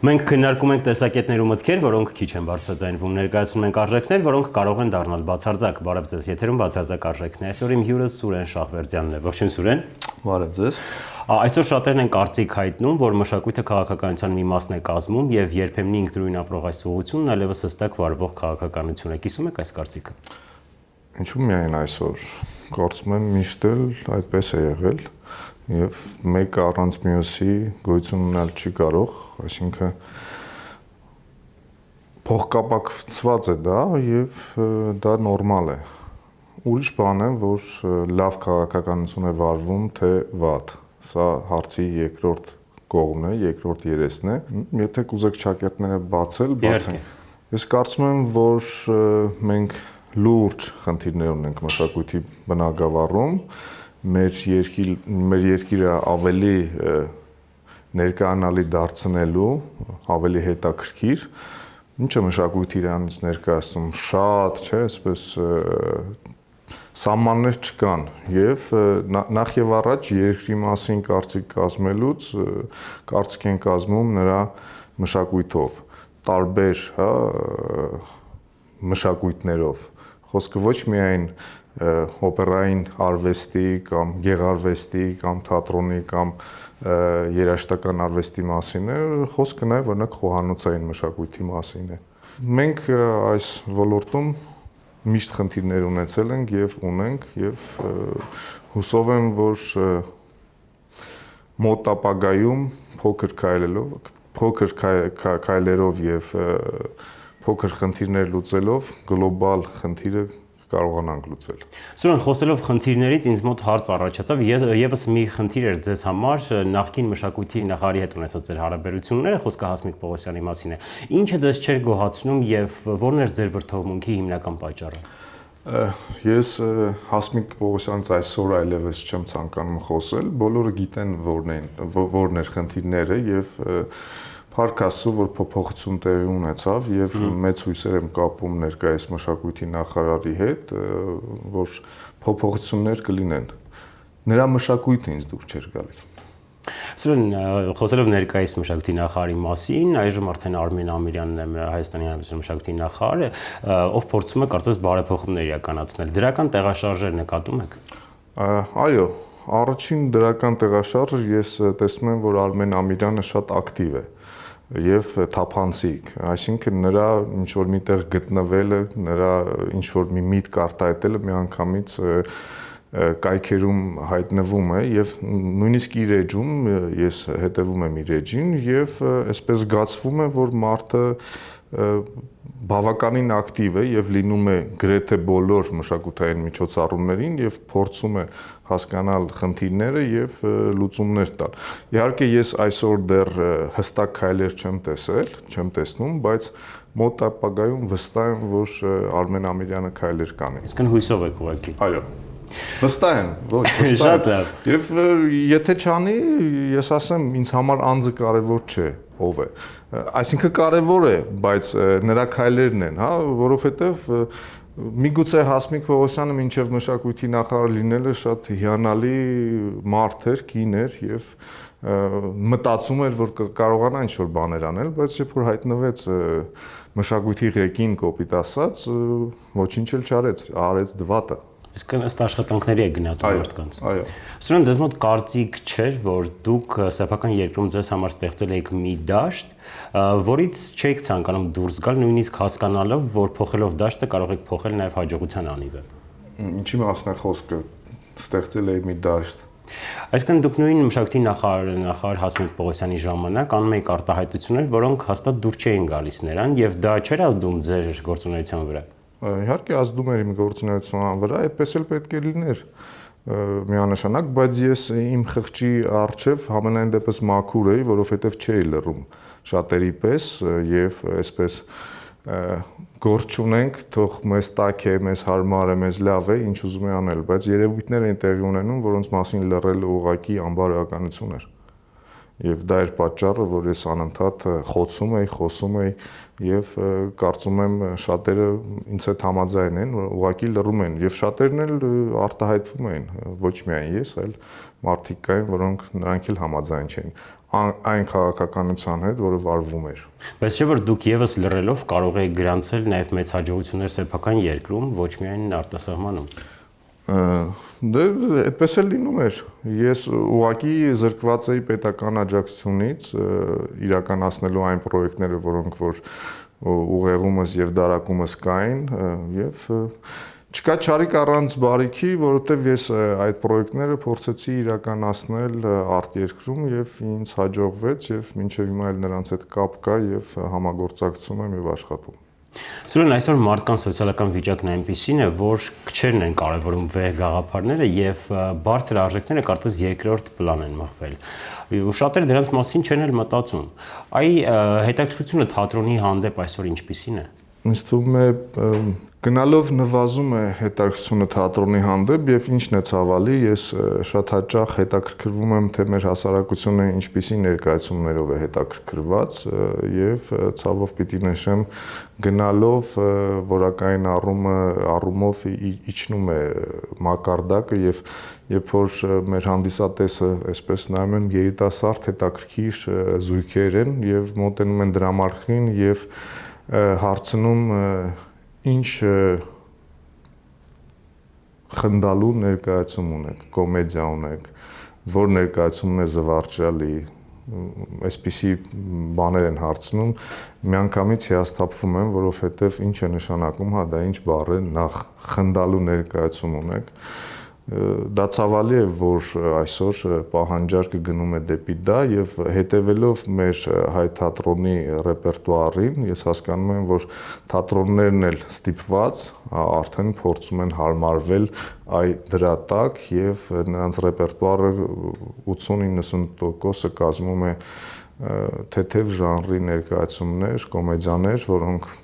Մենք քննարկում ենք տեսակետներ ու մտքեր, որոնք քիչ են բարձրաձայնվում, ներկայացնում ենք արժեքներ, որոնք կարող են դառնալ բացարձակ։ Բարև ձեզ, եթերում բացարձակ արժեքն է։ Այսօր իմ հյուրը Սուրեն Շահվերդյանն է։ Ողջույն Սուրեն։ Բարև ձեզ։ Այսօր շատերն են կարծիք հայտնում, որ մշակույթը քաղաքականության մի մասն է կազմում եւ երբեմն ինքնուրույն ապրող այս ուղղությունն այլևս հստակ վարվող քաղաքականություն է։ Կիսում եք այս կարծիքը։ Ինչու՞ միայն այսօր։ Կարծում եմ միշտ էլ այդպես է եղել եւ մեկը առանց մյուսի գոյություն ունենալ չի կարող, այսինքն փոխկապակցված է դա եւ դա նորմալ է։ Ուրիշ բան է, որ լավ քաղաքականություն է վարվում, թե վատ։ Սա հարցի երկրորդ կողմն է, երկրորդ երեսն է։ Եթե կուզեք ճակերտները բացել, բացենք։ Ես կարծում եմ, որ մենք լուրջ խնդիրներ ունենք մշակույթի բնագավառում, մեր երկիրը ավելի ներկայանալի դարձնելու, ավելի հետաքրքիր, ինչը մշակույթը իրանից ներկայացնում շատ, չէ, այսպես սահմաններ չկան եւ նախ եւ առաջ երկրի մասին կարծիք կազմելուց կարծիք են կազմում նրա մշակույթով, տարբեր, հա, մշակույթներով։ Խոսքը ոչ միայն օպերային արվեստի կամ գեղարվեստի կամ թատրոնի կամ երաժշտական արվեստի մասին է, խոսքը նաև օրինակ խոհանոցային մշակույթի մասին է։ Մենք այս ոլորտում միշտ խնդիրներ ունեցել ենք եւ ունենք եւ հուսով եմ, որ մոտ ապագայում փոքր քայլերով եւ փոքր խնդիրներ լուծելով գլոբալ խնդիրը կարողանանք լուծել։ Սուրեն, խոսելով խնդիրներից ինձ մոտ հարց առաջացավ, եւս մի խնդիր էր ձեզ համար նախկին մշակույթի նախարարի հետ ունեցած ձեր հարաբերությունները, խոսքը Հասմիկ Պողոսյանի մասին է։ Ինչը ձեզ չէր գոհացնում եւ որն էր ձեր վրդովմունքի հիմնական պատճառը։ Ես Հասմիկ Պողոսյանից այսօր այլևս չեմ ցանկանում խոսել, բոլորը գիտեն որն էր խնդիրները եւ Փառք Աստծո, որ փոփոխություն տեղի ունեցավ եւ մեծ հույսեր եմ կապում ներկայիս մշակույթի նախարարի հետ, որ փոփոխություններ կլինեն։ Նրա մշակույթը ինձ դուր չէր գալիս։ Սուրեն, խոսելով ներկայիս մշակույթի նախարարի մասին, այժմ արդեն Արմեն Ամիրյանն է Հայաստանի Հանրապետության մշակույթի նախարարը, ով փորձում է կարծես բարեփոխումներ իրականացնել։ Դրական տեղաշարժեր նկատում եք։ Այո, առաջին դրական տեղաշարժը ես տեսնում եմ, որ Արմեն Ամիրյանը շատ ակտիվ է եւ թափանցիկ, այսինքն նրա ինչ որ միտեղ գտնվելը, նրա ինչ որ մի միտք արտահայտելը միանգամից կայքերում հայտնվում է եւ նույնիսկ իր էջում ես հետևում եմ իր էջին եւ այսպես զգացվում է, որ մարդը բավականին ակտիվ է եւ լինում է գրեթե բոլոր մշակութային միջոցառումներին եւ փորձում է հասկանալ խնդիրները եւ լուծումներ տալ։ Իհարկե ես այսօր դեռ հստակ քայլեր չեմ տեսնում, բայց մոտ ապագայում վստահ եմ, որ Արմեն Ամիրյանը քայլեր կանի։ Իսկն հույսով եք ուղղակի։ Այո։ Վստահ եմ, ոչ, վստահ եմ։ Եվ եթե չանի, ես ասեմ, ինձ համար անձը կարևոր չէ, ով է։ Այսինքն կարևոր է, բայց նրա քայլերն են, հա, որովհետև միգուցե Հասմիկ Պողոսյանը մինչև մշակույթի նախարար լինելը շատ հիանալի մարդ էր, կին էր եւ մտածում էր, որ կարողանա ինչ-որ բաներ անել, բայց երբ որ հայտնվեց մշակույթի ղեկին կոպիտ ասած, ոչինչ էլ չարեց, արեց դվատը։ Իսկն ըստ աշխատանքների է գնահատում մարդկանց։ Այո։ Սուրեն, ձեզ մոտ կարծիք չէր, որ դուք սեփական երկրում ձեզ համար ստեղծել եք մի դաշտ, որից չէիք ցանկանում դուրս գալ, նույնիսկ հասկանալով, որ փոխելով դաշտը կարող եք փոխել նաև հաջողության անիվը։ Ինչի մասն է խոսքը, ստեղծել եք մի դաշտ։ Այսինքն դուք նույն մշակույթի նախարար Հասմիկ Պողոսյանի ժամանակ անում եք արտահայտություններ, որոնք հաստատ դուր չէին գալիս նրան, եւ դա չէր ազդում ձեր գործունեության վրա։ Իհարկե ազդում էր իմ գործունեության վրա, այդպես էլ պետք է լիներ միանշանակ, բայց ես իմ խղճի առջև համենայն դեպս մաքուր էի, որովհետև չէի լռում շատերի պես եւ այսպես գործ ունենք, թող մեզ տաք է, մեզ հարմար է, մեզ լավ է, ինչ ուզում է անել, բայց երևույթներ են տեղի ունենում, որոնց մասին լռելը ուղղակի անբարոյականություն էր։ Եվ դա էր պատճառը, որ ես անընդհատ խոսում էի եւ կարծում եմ շատերը ինձ հետ համաձայն են, ուղղակի լռում են եւ շատերն էլ արտահայտվում էին, ոչ միայն ես, այլ մարդիկ կային, որոնք նրանք էլ համաձայն չէին այն քաղաքականության հետ, որը վարվում էր։ Բայց չէ՞ որ դուք եւս լռելով կարող եք գրանցել նաեւ մեծ հաջողություններ սեփական երկրում, ոչ միայն արտասահմանում։ Դե այդպես էլ լինում էր։ Ես ուղղակի զրկված էի պետական աջակցությունից իրականացնելու այն պրոյեկտները, որոնք որ ուղեղումս եւ դարակումս կային եւ չկա չարիք առանց բարիքի, որովհետեւ ես այդ պրոյեկտները փորձեցի իրականացնել արտերկրում եւ ինձ հաջողվեց եւ մինչեւ հիմա էլ նրանց հետ կապ կա եւ համագործակցում եմ եւ աշխատում։ Սուրեն, այսօր մարդկան սոցիալական վիճակն այնպիսին է, որ քչերն են կարևորում վեհ գաղափարները եւ բարձր արժեքները կարծես երկրորդ պլան են մղվել։ Շատերը դրանց մասին չեն էլ մտածում։ Այ հետաքրքրությունը թատրոնի հանդեպ այսօր ինչպիսին է։ Ինձ թվում է գնալով նվազում է հետաքրքրությունը թատրոնի հանդեպ եւ ինչն է ցավալի, ես շատ հաճախ հետաքրքրվում եմ, թե մեր հասարակությունը ինչպիսի ներկայացումներով է հետաքրքրված եւ ցավով պիտի նշեմ, գնալով որակային առումով իջնում է մակարդակը եւ երբ որ մեր հանդիսատեսը այսպես նայում եմ երիտասարդ հետաքրքիր զույգեր են եւ մոտենում են դրամարկղին եւ հարցնում ինչ խնդալու ներկայացում ունեք, կոմեդիա ունեք, որ ներկայացումն է զվարճալի, այսպիսի բաներ են հարցնում, միանգամից հիասթափվում եմ, որովհետև ինչ է նշանակում, հա դա ինչ բառ է, նախ խնդալու ներկայացում ունեք, դա ցավալի է, որ այսօր պահանջարկը գնում է դեպի դա եւ հետեւելով մեր հայ թատրոնի ռեպերտուարին, ես հասկանում եմ, որ թատրոններն էլ ստիպված արդեն փորձում են հարմարվել դրա տակ եւ նրանց ռեպերտուարը 80-90% կազմում է թեթև ժանրի ներկայացումներ, կոմեդիաներ, որոնք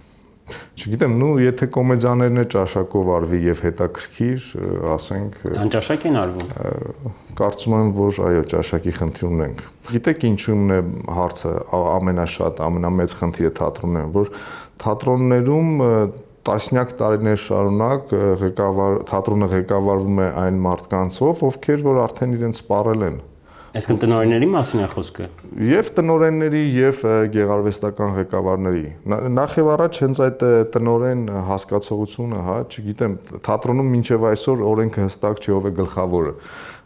չգիտեմ, եթե կոմեդիաներն է ճաշակով արվի եւ հետաքրքիր, ասենք, անճաշակ են արվում։ Կարծում եմ, որ այո, ճաշակի խնդիր ունենք։ Գիտեք ինչու՞մն է հարցը ամենաշատ, ամենամեծ խնդիրը թատրոնն է, որ թատրոններում տասնյակ տարիներ շարունակ թատրոնը ղեկավարվում է այն մարդկանցով, ովքեր որ արդեն իրենց սպառել են։ Այսինքն տնօրենների մասին է խոսքը։ Եվ տնօրենների, եւ գեղարվեստական ղեկավարների։ Նախ եւ առաջ հենց այդ տնօրեն հասկացողությունը, հա, չգիտեմ, թատրոնում մինչեւ այսօր օրենքը հստակ չի ով է գլխավորը։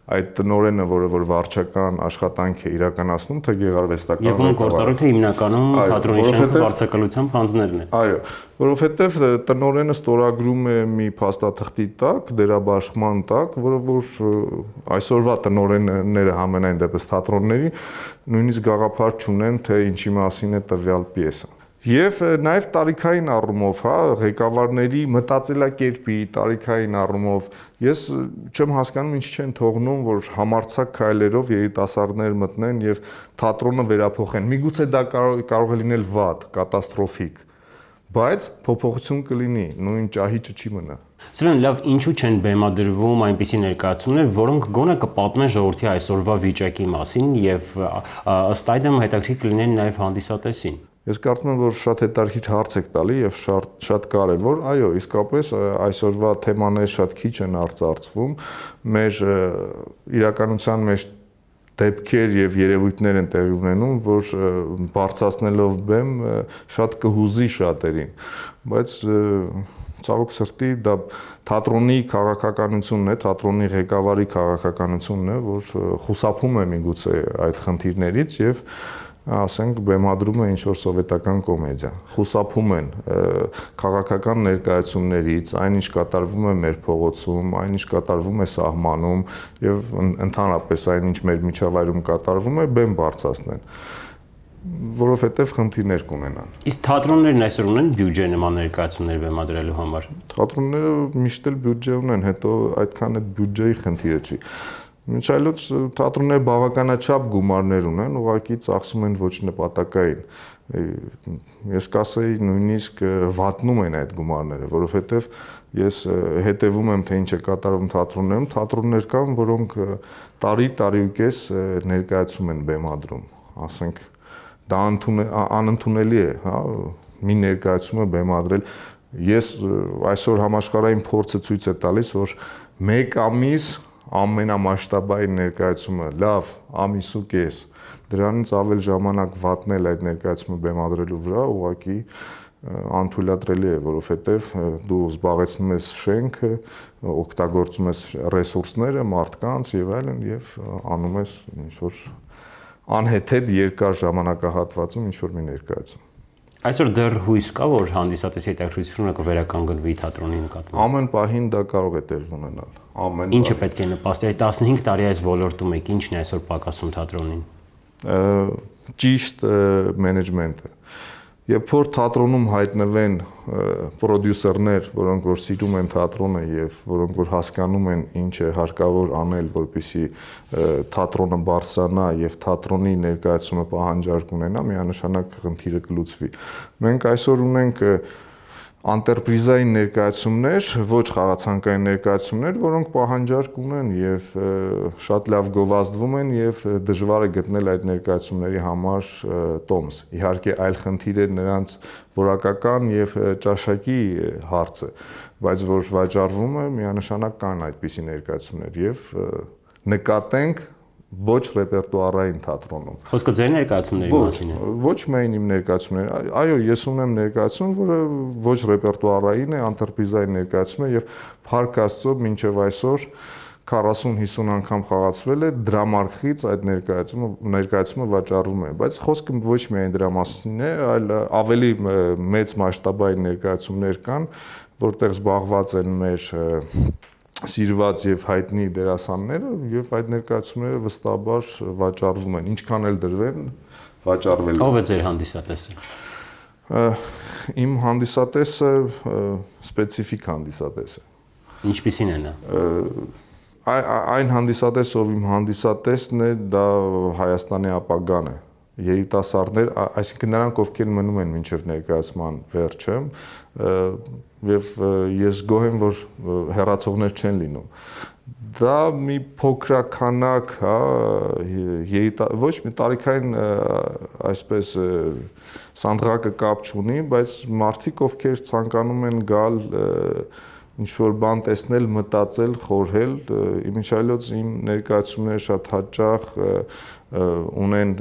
Այդ տնօրենը, որ վարչական աշխատանք է իրականացնում, թե գեղարվեստական եւ ում գործառույթը հիմնականում թատրոնի շենքը վարձակալությամբ հանձներն են։ Այո, որովհետեւ տնօրենը ստորագրում է մի փաստաթղթի տակ, դերաբաշխման տակ, որը որ այսօրվա տնօրենները համենայն դեպս թատրոնների նույնիսկ գաղափար չունեն, թե ինչի մասին է տվյալ պիեսը։ Եվ նաև տարիքային առումով, հա, ղեկավարների մտածելակերպի տարիքային առումով ես չեմ հասկանում ինչ չեն թողնում, որ համարձակ քայլերով երիտասարդներ մտնեն եւ թատրոնը վերափոխեն։ Միգուցե դա կարող է լինել վատ, կատաստրոֆիկ, բայց փոփոխություն կլինի, նույն ճահիճը չի մնա։ Սուրեն, լավ, ինչու չեն բեմադրվում այնպիսի ներկայացումներ, որոնք գոնե կպատմեն ժողովրդի այսօրվա վիճակի մասին եւ ըստ այդմ հետաքրքիր կլինեն նաեւ հանդիսատեսին։ Ես կարծում եմ, որ շատ հետաքրքիր հարց եք տալի եւ շատ կարեւոր, այո, իսկապես այսօրվա թեմաներ շատ քիչ են արծարծվում, մեր իրականության մեջ դեպքեր եւ երևույթներ են տեղի ունենում, որ բարձրացնելով բեմ շատ կհուզի շատերին, բայց ցավոք սրտի դա թատրոնի քաղաքականությունն է, թատրոնի ղեկավարի քաղաքականությունն է, որ խուսափում է միգուցե այդ խնդիրներից եւ ասենք բեմադրում է ինչ-որ սովետական կոմեդիա, խուսափում են քաղաքական ներկայացումներից, այնինչ կատարվում է մեր փողոցում, այնինչ կատարվում է սահմանում եւ ընդհանրապես այնինչ մեր միջավայրում կատարվում է, բեմ բարձրացնեն, որովհետեւ խնդիրներ կունենան։ Իսկ թատրոններն այսօր ունեն բյուջե նման ներկայացումներ բեմադրելու համար։ Թատրոնները միշտ էլ բյուջե ունեն, հետո այդքան այդ բյուջեի խնդիրը չի։ Մինչ այլոց թատրոնները բավականաչափ գումարներ ունեն, ուղղակի ծախսում են ոչ նպատակային։ Ես կասեի նույնիսկ վատնում են այդ գումարները, որովհետև ես հետևում եմ թե ինչ է կատարվում թատրոններում, թատրոններ կան, որոնք տարի-տարիուկես ներկայացում են բեմադրում, ասենք դա անընդունելի է, հա, մի ներկայացումը բեմադրել։ Ես այսօր համաշխարհային փորձը ցույց է տալիս, որ 1 ամիս ամենամասշտաբային ներկայացումը, լավ, ամիս ու կես, դրանից ավել ժամանակ վատնել այդ ներկայացումը բեմադրելու վրա, ուղղակի անթույլատրելի է, որովհետև դու զբաղեցնում ես շենքը, օգտագործում ես ռեսուրսները, մարդկանց եւ այլն եւ անում ես ինչ-որ անհեթեթ երկար ժամանակահատվածում ինչ-որ մի ներկայացում։ Այսօր դեռ հույս կա, որ հանդիսատեսի հետաքրքրությունը կվերականգնվի թատրոնի նկատմամբ։ Ամեն պահին դա կարող է տեղի ունենալ։ Ինչը պետք է նպաստի, 15 տարի այս ոլորտում եք, ինչն է այսօր պակասում թատրոնին։ Ճիշտ մենեջմենտը։ Երբ որ թատրոնում հայտնվեն պրոդյուսերներ, որոնք որ սիրում են թատրոնը եւ որոնք որ հասկանում են ինչ է հարկավոր անել, որպեսզի թատրոնը բարձրանա եւ թատրոնի ներկայացումը պահանջարկ ունենա, միանշանակ խնդիրը կլուծվի։ Մենք այսօր ունենք անտերպրիզային ներկայացումներ, ոչ խաղացանկային ներկայացումներ, որոնք պահանջարկ ունեն եւ շատ լավ գովազդվում են եւ դժվար է գտնել այդ ներկայացումների համար տոմս։ Իհարկե այլ խնդիր է նրանց որակական եւ ճաշակի հարցը, բայց որ վաճառվում է, միանշանակ կան այդպիսի ներկայացումներ եւ նկատենք ոչ ռեպերտուարային թատրոնում։ Խոսքը ձեր ներկայացումների մասին է։ Ոչ միայն իմ ներկայացումները, այո, ես ունեմ ներկայացում, որը ոչ ռեպերտուարային է, անտերպրիզային ներկայացում է եւ փառք Աստծո մինչեւ այսօր 40-50 անգամ խաղացվել է, դրամարկղից այդ ներկայացումը վաճառվում է, բայց խոսքը ոչ միայն դրա մասին է, այլ ավելի մեծ մասշտաբային ներկայացումներ կան, որտեղ զբաղված են մեր սիրված եւ հայտնի դերասանները եւ այդ ներկայացումները վստահաբար վաճառվում են, ինչքան էլ դրվեն վաճառվել։ Ո՞վ է ձեր հանդիսատեսը։ Իմ հանդիսատեսը սպეციფიկ հանդիսատես է։ Ինչպիսին է նա։ Այն հանդիսատեսը, ով իմ հանդիսատեսն է, դա Հայաստանի ապագան է։ Երիտասարդներ, այսինքն նրանք, ովքեր մնում են մինչև ներկայացման վերջը, եւ ես գոհ եմ, որ հեռացողներ չեն լինում։ Դա մի փոքրականակ, հա, ոչ մի տարիքային այսպես սանդղակը կապ չունի, բայց մարդիկ, ովքեր ցանկանում են գալ ինչ-որ բան տեսնել, մտածել, խորհել, իմիջիայլոց իմ ներկայացումները շատ հաճախ ունեն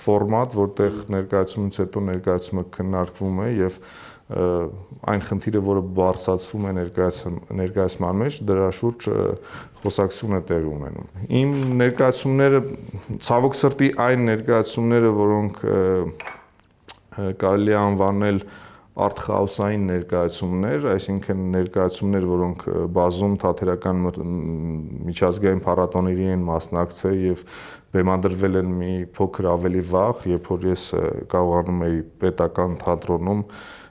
ֆորմատ, որտեղ ներկայացումից հետո ներկայացումը քննարկվում է եւ այն խնդիրը, որը բարձրացվում է ներկայացման մեջ, դրա շուրջ խոսակցություն է տեղի ունենում։ Իմ ներկայացումները, ցավոք սրտի, այն ներկայացումները, որոնք կարելի է անվանել արտխաուսային ներկայացումներ, այսինքն ներկայացումներ, որոնք բազում թատերական միջազգային փառատոների են մասնակցել եւ բեմադրվել են մի փոքր ավելի վաղ, երբ որ ես կարողանում էի պետական թատրոնում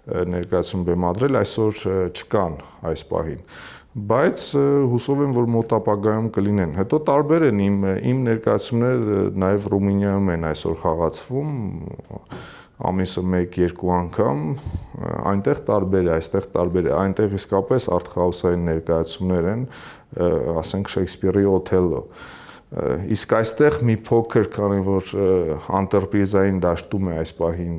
ներկայացում բեմադրել, այսօր չկան այս պահին։ Բայց հուսով եմ, որ մոտ ապագայում կլինեն։ Հետո տարբեր են իմ ներկայացումները նաև Ռումինիայում են այսօր խաղացվում, ամիսը 1-2 անգամ, այնտեղ տարբեր է, այստեղ տարբեր է, այնտեղ իսկապես արտխաուսային ներկայացումներ են, ասենք Շեքսպիրի Օթելլո։ Իսկ այստեղ մի փոքր, քանի որ անտերպրիզային դաշտում է այս պահին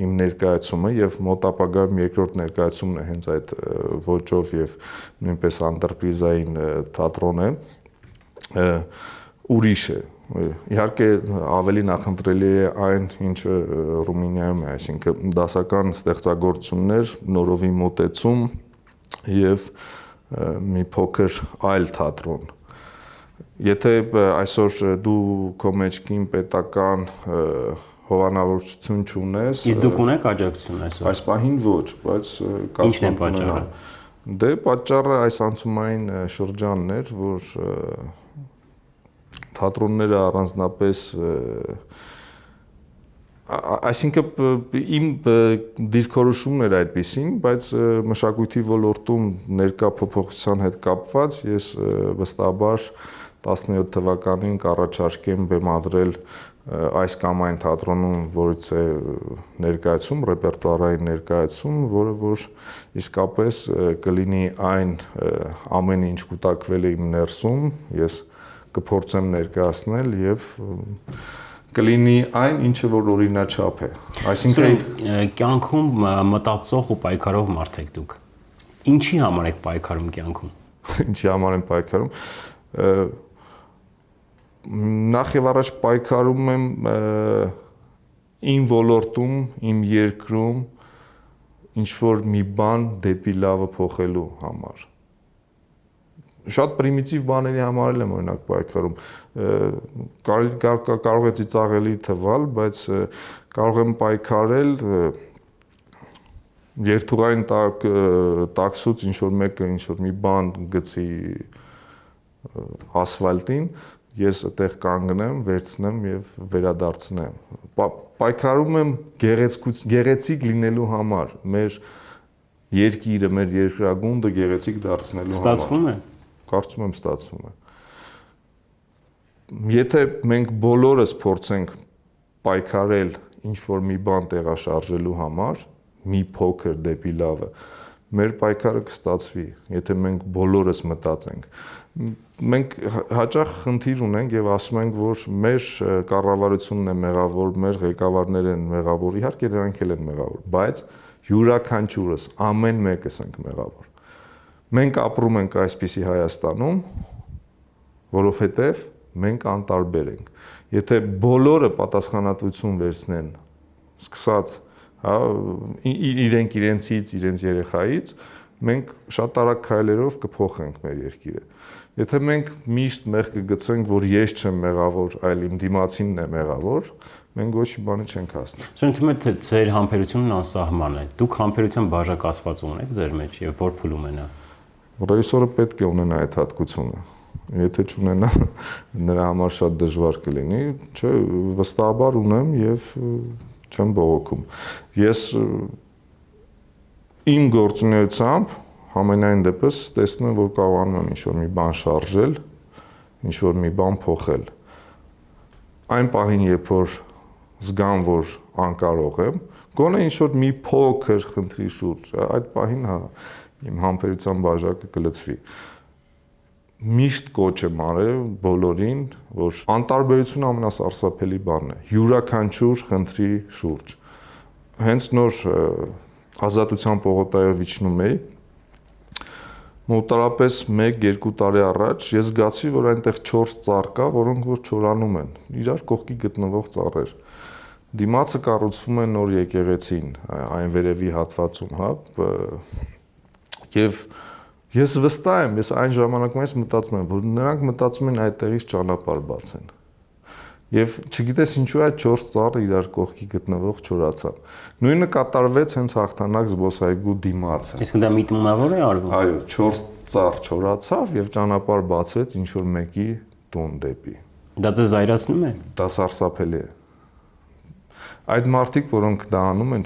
իմ ներկայացումը եւ մոտ ապագայում երկրորդ ներկայացումն է հենց այդ ոճով եւ նույնպես անտերպրիզային թատրոն է, ուրիշ է։ Իհարկե ավելի նախընտրելի է այն, ինչը Ռումինիայում է, այսինքն դասական ստեղծագործություններ, նորովի մոտեցում եւ մի փոքր այլ թատրոն։ Եթե այսօր դու քո մեջքին պետական հովանավորություն չունես, իսկ դուք ունեք աջակցություն այսօր։ Այս պահին ոչ, բայց ինչն է պատճառը։ Դե պատճառը այս անցումային շրջանն էր, որ թատրոնները առանձնապես այսինքն իմ դիրքորոշումն էր այդպեսին, բայց մշակույթի ոլորտում ներկա փոփոխության հետ կապված ես վստահաբար 17 թվականին կառաջարկեմ բեմադրել այս կամ այն թատրոնում, որից է ներկայացում, ռեպերտուարային ներկայացում, որը որ իսկապես կլինի այն ամեն ինչ կուտակվել է իմ ներսում, ես կփորձեմ ներկայացնել եւ կլինի այն, ինչը որ օրինաչափ է։ Այսինքն կյանքում մտածող ու պայքարող մարդ եք դուք։ Ինչի համար եք պայքարում կյանքում։ Ինչի համար եմ պայքարում։ Նախ եւ առաջ պայքարում եմ իմ ոլորտում, իմ երկրում ինչ որ մի բան դեպի լավը փոխելու համար։ Շատ պրիմիտիվ բաների համար եմ օրինակ պայքարում։ Կարող է ծիծաղելի թվալ, բայց կարող եմ պայքարել երթուղային տաքսուց ինչ որ մեկը ինչ որ մի բան գցի ասֆալտին, ես այդտեղ կանգնեմ, վերցնեմ եւ վերադարձնեմ։ Պայքարում եմ գեղեցիկ լինելու համար, մեր երկիրը, մեր երկրագունդը գեղեցիկ դարձնելու համար։ Ստացվում է։ Կարծում եմ ստացվում է։ Եթե մենք բոլորս փորձենք պայքարել ինչ որ մի բան տեղաշարժելու համար, մի փոքր դեպի լավը, մեր պայքարը կստացվի, եթե մենք բոլորս մտածենք։ Մենք հաճախ խնդիր ունենք եւ ասում ենք, որ մեր կառավարությունն է մեղավոր, մեր ղեկավարներն են մեղավոր, իհարկե նրանք էլ են մեղավոր, բայց յուրաքանչյուրս ամեն մեկս ենք մեղավոր։ Մենք ապրում ենք այսպիսի Հայաստանում, որովհետեւ մենք անտարբեր ենք։ Եթե բոլորը պատասխանատվություն վերցնեն, սկսած իրենք իրենցից, իրենց երեխայից, մենք շատ արագ քայլերով կփոխենք մեր երկիրը։ Եթե մենք միշտ մեղքը գցենք, որ ես չեմ մեղավոր, այլ իմ դիմացինն է մեղավոր, մենք ոչ մի բանի չենք հասնի։ Սա ինձ թվում է ձեր համբերությունն անսահման է։ Դուք համբերության բաժակասված ունեք ձեր մեջ եւ որ փուլում է նա։ Ռեժիսորը պետք է ունենա այդ հատկությունը։ Եթե չունենա, նրա համար շատ դժվար կլինի, չէ, վստահաբար ունեմ եւ չեմ բողոքում։ Ես իմ գործունեությամբ համենայն դեպս տեսնում եմ, որ կարողանում եմ ինչ-որ մի բան շարժել, ինչ-որ մի բան փոխել։ Այն պահին, երբ որ զգամ, որ անկարող եմ, գոնե ինչ-որ մի փոքր խնդրի շուրջ, այդ պահին հա իմ համբերության բաժակը կլցվի։ Միշտ կոչ եմ արել բոլորին, որ անտարբերությունը ամենասարսափելի բանն է, յուրաքանչյուր խնդրի շուրջ։ Հենց նոր ազատության պողոտայով իջնում էի, մոտարապես 1-2 տարի առաջ ես զգացի, որ այնտեղ 4 ծառ կա, որոնք որ չորանում են, իրար կողքի գտնվող ծառեր։ Դիմացը կառուցվում է նոր եկեղեցին, այն վերևի հատվածում, հա, եւ ես վստահ եմ, ես այն ժամանակում ես մտածում եմ, որ նրանք մտածում են այդտեղից ճանապարհ բացեն։ Եվ չգիտես ինչու այդ 4 ծառը իրար կողքի գտնվող չորացան։ Նույնը կատարվեց հենց հաղթանակ զբոսայգու դիմացը։ Իսկ դա միտումնավոր է արվում։ Այո, 4 ծառ չորացավ եւ ճանապարհ բացվեց ինչ որ մեկի տուն դեպի։ Դա ձեզ զայրացնում է։ Դա սարսափելի է։ Այդ մարդիկ, որոնք դա անում են,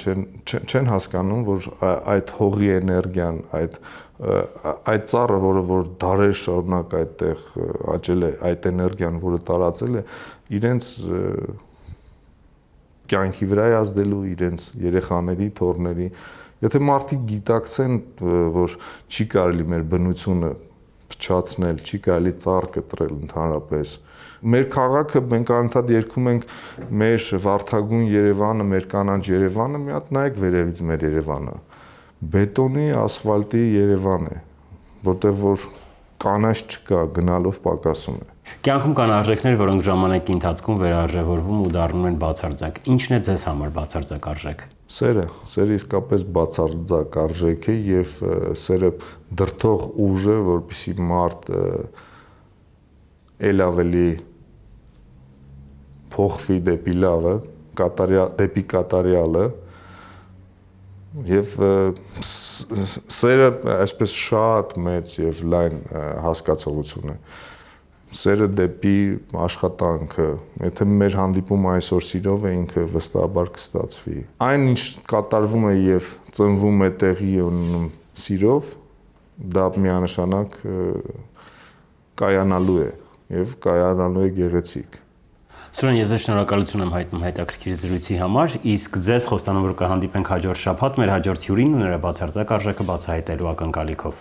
չեն հասկանում, որ այդ հողի էներգիան, այդ ծառը, որը որ դարեր շարունակ այդտեղ աճել է, այդ էներգիան, որը տարածել է, իրենց կյանքի վրա է ազդելու, իրենց երեխաների, թոռների։ Եթե մարդիկ գիտակցեն, որ չի կարելի մեր բնությունը փչացնել, չի կարելի ծառ կտրել ընդհանրապես։ Մեր քաղաքը մենք անընդհատ երգում ենք մեր վարդագույն Երևանը, մեր կանաչ Երևանը, մի հատ նայեք վերևից մեր Երևանը։ Բետոնի, ասֆալտի Երևան է, որտեղ որ կանաչ չկա, գնալով պակասում է։ Կյանքում կան արժեքներ, որոնք ժամանակի ընթացքում վերարժևորվում ու դառնում են բացարձակ։ Ինչն է ձեզ համար բացարձակ արժեք։ Սերը իսկապես բացարձակ արժեք է եւ սերը դրթող ուժ է, որպեսզի մարդ ել ավելի փոխվի դեպի լավը, դեպի կատարյալը եւ սերը այսպես շատ մեծ եւ լայն հասկացողություն է։ Սերը դեպի աշխատանքը, եթե մեր հանդիպումը այսօր սիրով է, ինքը վստահաբար կստացվի։ Այն ինչ կատարվում է եւ ծնվում է տեղի ունենում սիրով, դա միանշանակ կայանալու է եւ կայանալու է գեղեցիկ։ Սուրեն, ես շնորհակալություն եմ հայտնում հետաքրքիր զրույցի համար, իսկ ձեզ խոստանում որ կհանդիպենք հաջորդ շաբաթ մեր հաջորդ հյուրին ու նրա բացարձակ արժեքը բացահայտելու ակնկալիքով։